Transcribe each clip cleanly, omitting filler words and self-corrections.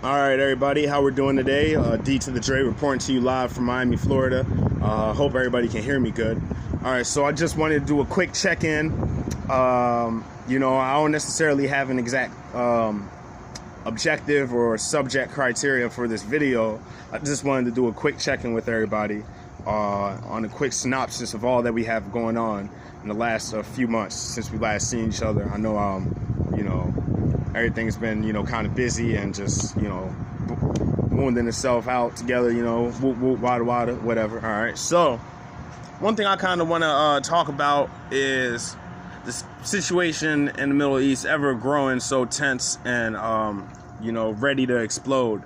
All right, everybody, how we're doing today? D to the Dre reporting to you live from Miami, Florida. Hope everybody can hear me good. All right, so I just wanted to do a quick check-in. I don't necessarily have an exact objective or subject criteria for this video. I just wanted to do a quick check-in with everybody on a quick synopsis of all that we have going on in the last few months since we last seen each other. I know, everything's been, kind of busy and just, wounding itself out together, whoop, whoop, wada, wada, whatever. All right. So one thing I kind of want to talk about is this situation in the Middle East ever growing so tense and, ready to explode.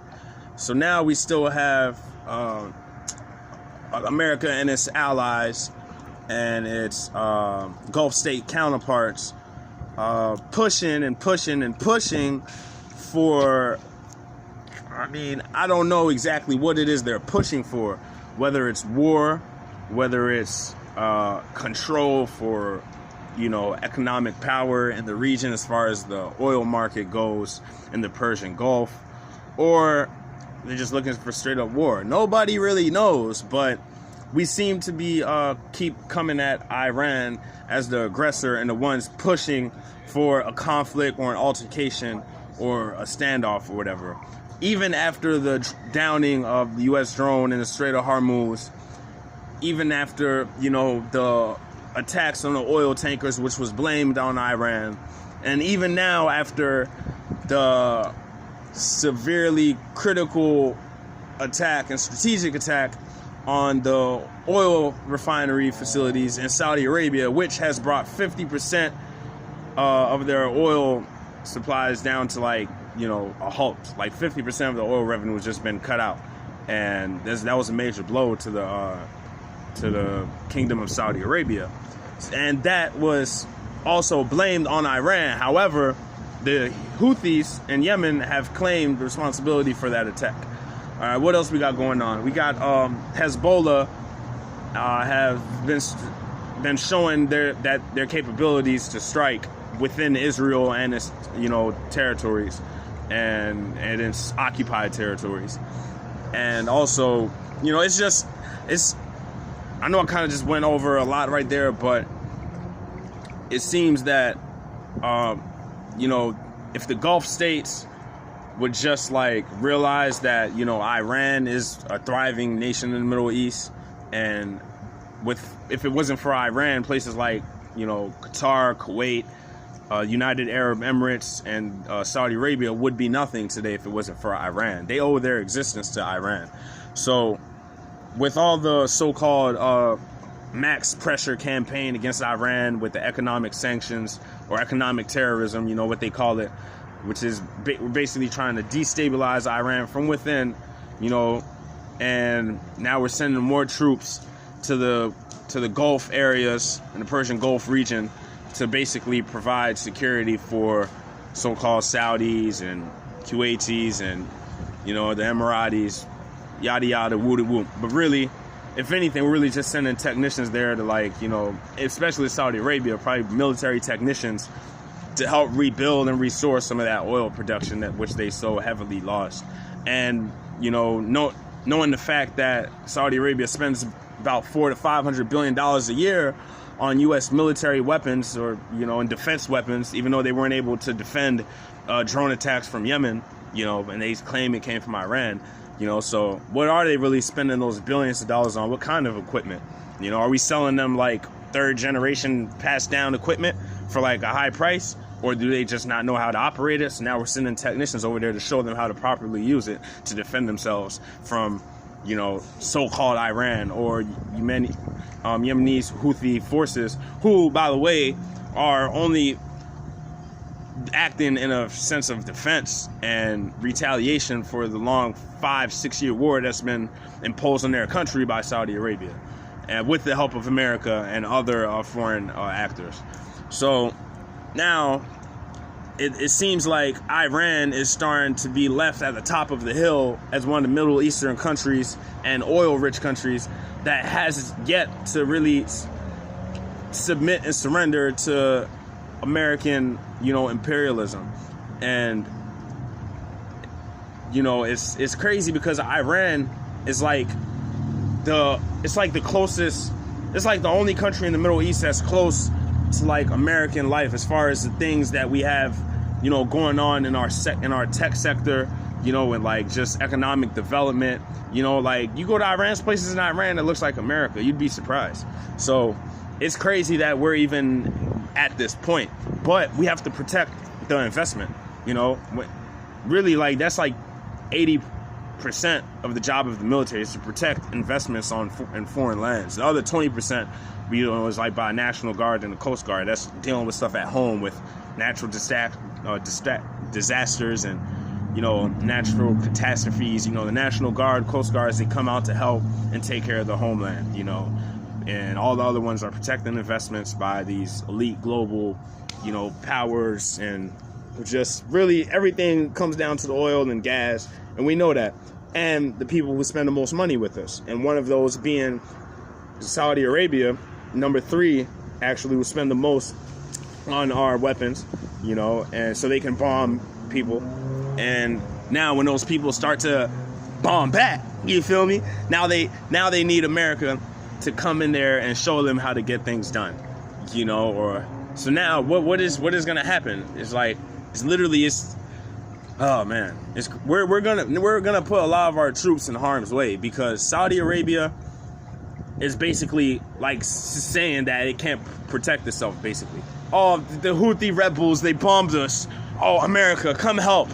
So now we still have America and its allies and its Gulf state counterparts pushing for, I don't know exactly what it is they're pushing for, whether it's war, whether it's control for, economic power in the region as far as the oil market goes in the Persian Gulf, or they're just looking for straight up war. Nobody really knows, but we seem to be keep coming at Iran as the aggressor and the ones pushing for a conflict or an altercation or a standoff or whatever. Even after the downing of the U.S. drone in the Strait of Hormuz, even after, the attacks on the oil tankers, which was blamed on Iran, and even now after the severely critical attack and strategic attack on the oil refinery facilities in Saudi Arabia, which has brought 50% of their oil supplies down to a halt. Like 50% of the oil revenue has just been cut out, and that was a major blow to the Kingdom of Saudi Arabia, and that was also blamed on Iran. However, the Houthis in Yemen have claimed responsibility for that attack. All right, what else we got going on? We got Hezbollah have been showing their capabilities to strike within Israel and its territories and its occupied territories. And also, I know I kind of just went over a lot right there, but it seems that if the Gulf states would just realize that Iran is a thriving nation in the Middle East, and if it wasn't for Iran, places like Qatar, Kuwait, United Arab Emirates, and Saudi Arabia would be nothing today if it wasn't for Iran. They owe their existence to Iran. So with all the so-called max pressure campaign against Iran with the economic sanctions or economic terrorism, what they call it, which is we're basically trying to destabilize Iran from within, and now we're sending more troops to the Gulf areas in the Persian Gulf region to basically provide security for so-called Saudis and Kuwaitis and, the Emiratis, yada, yada, woo woo. But really, if anything, we're really just sending technicians there to especially Saudi Arabia, probably military technicians, to help rebuild and restore some of that oil production which they so heavily lost. And, knowing the fact that Saudi Arabia spends about $400 to $500 billion a year on U.S. military weapons or, and defense weapons, even though they weren't able to defend drone attacks from Yemen, and they claim it came from Iran, so what are they really spending those billions of dollars on? What kind of equipment? Are we selling them third generation passed down equipment for a high price? Or do they just not know how to operate it? So now we're sending technicians over there to show them how to properly use it to defend themselves from, so-called Iran or Yemeni Houthi forces, who, by the way, are only acting in a sense of defense and retaliation for the long 5-6 year war that's been imposed on their country by Saudi Arabia, and with the help of America and other foreign actors. So now it seems like Iran is starting to be left at the top of the hill as one of the Middle Eastern countries and oil-rich countries that has yet to really submit and surrender to American, imperialism. And you know, it's crazy because Iran is like the closest, it's like the only country in the Middle East that's close to like American life as far as the things that we have, you know, going on in our tech sector, you know, and like just economic development. You know, like you go to Iran's places in Iran that looks like America, you'd be surprised. So it's crazy that we're even at this point, but we have to protect the investment. You know, really, like that's like 80% of the job of the military is to protect investments in foreign lands. The other 20%, you know, is like by National Guard and the Coast Guard. That's dealing with stuff at home with natural disasters and, you know, natural catastrophes. You know, the National Guard, Coast Guards, they come out to help and take care of the homeland, you know. And all the other ones are protecting investments by these elite global, you know, powers. And just really everything comes down to the oil and gas. And we know that. And the people who spend the most money with us. And one of those being Saudi Arabia, number 3, actually, will spend the most on our weapons, you know, and so they can bomb people. And now when those people start to bomb back, you feel me? Now they need America to come in there and show them how to get things done, you know. Or so now what is gonna happen? It's like oh man, we're gonna put a lot of our troops in harm's way because Saudi Arabia is basically like saying that it can't protect itself. Basically, oh, the Houthi rebels, they bombed us. Oh, America, come help.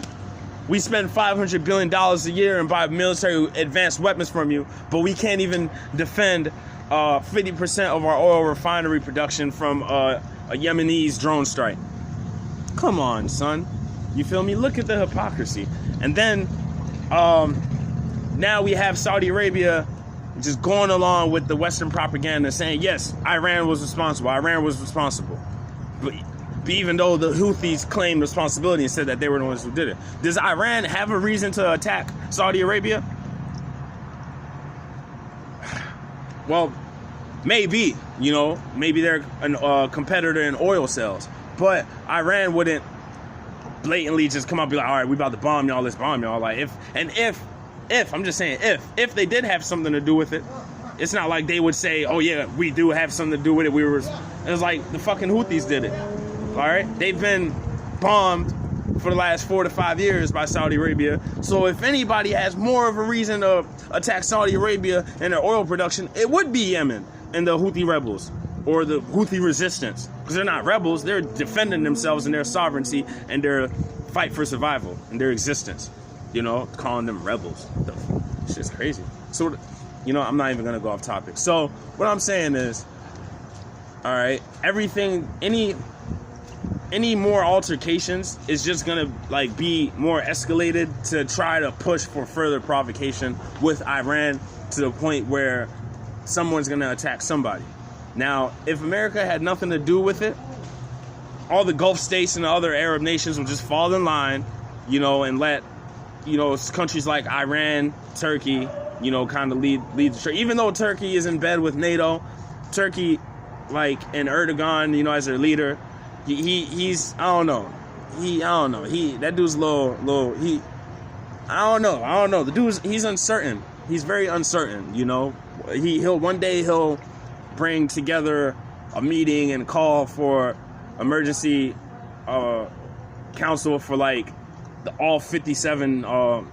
We spend $500 billion a year and buy military advanced weapons from you, but we can't even defend 50% of our oil refinery production from a Yemenis drone strike. Come on, son. You feel me? Look at the hypocrisy. And then now we have Saudi Arabia just going along with the Western propaganda saying, yes, Iran was responsible. But even though the Houthis claimed responsibility and said that they were the ones who did it. Does Iran have a reason to attack Saudi Arabia? Well, maybe, you know, maybe they're a competitor in oil sales. But Iran wouldn't blatantly just come out and be like, all right, we about to bomb y'all, let's bomb y'all. Like if I'm just saying, if they did have something to do with it, it's not like they would say, oh yeah, we do have something to do with it. It was like the fucking Houthis did it. All right, they've been bombed for the last 4 to 5 years by Saudi Arabia. So if anybody has more of a reason to attack Saudi Arabia and their oil production, it would be Yemen and the Houthi rebels or the Houthi resistance, because they're not rebels. They're defending themselves and their sovereignty and their fight for survival and their existence. You know, calling them rebels. It's just crazy. So, you know, I'm not even gonna go off topic. So what I'm saying is, all right, everything, any more altercations is just gonna like be more escalated to try to push for further provocation with Iran to the point where someone's gonna attack somebody. Now, if America had nothing to do with it, all the Gulf states and the other Arab nations will just fall in line, you know, and let, you know, countries like Iran, Turkey, you know, kind of lead the trade. Even though Turkey is in bed with NATO, Turkey, like, and Erdogan, you know, as their leader, he's I don't know. That dude's I don't know. The dude's, he's uncertain. He's very uncertain, you know. He'll one day he'll bring together a meeting and call for emergency council for like all 57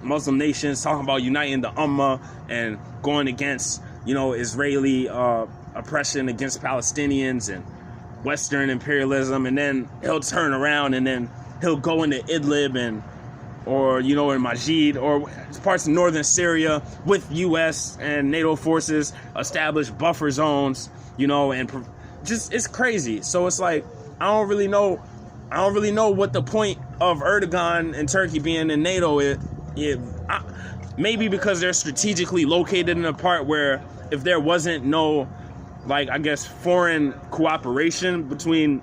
Muslim nations, talking about uniting the Ummah and going against, you know, Israeli oppression against Palestinians and Western imperialism. And then he'll turn around and then he'll go into Idlib or, you know, in Majid or parts of northern Syria with U.S. and NATO forces, establish buffer zones, you know, and just, it's crazy. So it's like, I don't really know what the point of Erdogan and Turkey being in NATO is. Maybe because they're strategically located in a part where if there wasn't no, like, I guess, foreign cooperation between,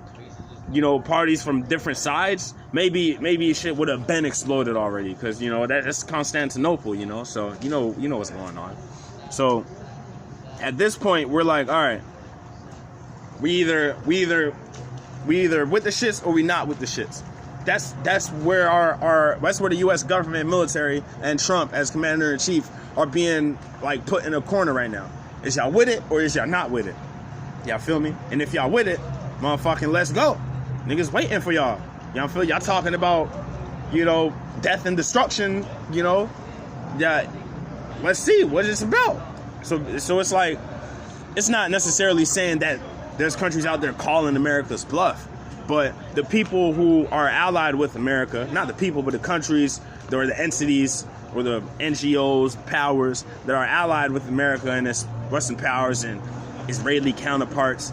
you know, parties from different sides, maybe shit would have been exploded already, because, you know, that's Constantinople, you know, so you know what's going on. So at this point, we're like, all right, we either with the shits or we not with the shits. that's where that's where the U.S. government, military, and Trump as commander-in-chief are being like put in a corner right now. Is y'all with it or is y'all not with it? Y'all feel me? And if y'all with it, motherfucking let's go. Niggas waiting for y'all. Y'all feel y'all talking about, death and destruction, yeah. Let's see what it's about. So it's like, it's not necessarily saying that there's countries out there calling America's bluff, but the people who are allied with America, not the people, but the countries, or the entities, or the NGOs, powers that are allied with America and its Western powers and Israeli counterparts,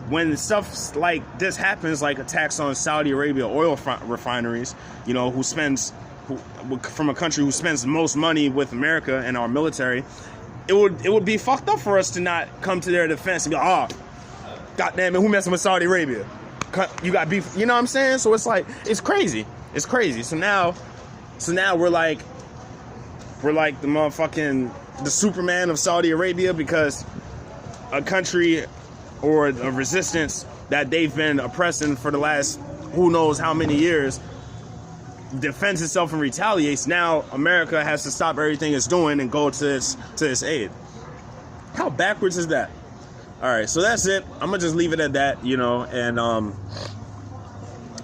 when stuff like this happens, like attacks on Saudi Arabia oil refineries, from a country who spends the most money with America and our military, it would be fucked up for us to not come to their defense and be like, oh, goddamn it, who messing with Saudi Arabia? You got beef, you know what I'm saying? So it's like, it's crazy. It's crazy. So now we're like the motherfucking, the Superman of Saudi Arabia, because a country or a resistance that they've been oppressing for the last who knows how many years defends itself and retaliates. Now America has to stop everything it's doing and go to its aid. How backwards is that? All right, so that's it. I'm gonna just leave it at that, and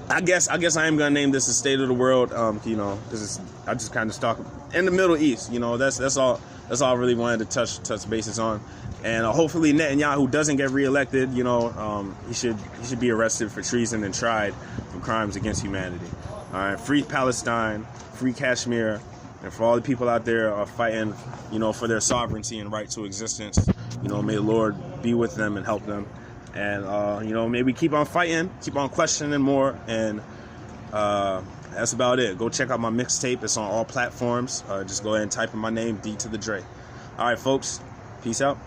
I guess I am gonna name this the State of the World, because I just kind of stuck in the Middle East. That's all I really wanted to touch bases on. And hopefully Netanyahu doesn't get reelected. He should be arrested for treason and tried for crimes against humanity. All right, free Palestine, free Kashmir, and for all the people out there are fighting, for their sovereignty and right to existence. May the Lord be with them and help them. And may we keep on fighting, keep on questioning more. And that's about it. Go check out my mixtape. It's on all platforms. Just go ahead and type in my name, D to the Dre. All right, folks. Peace out.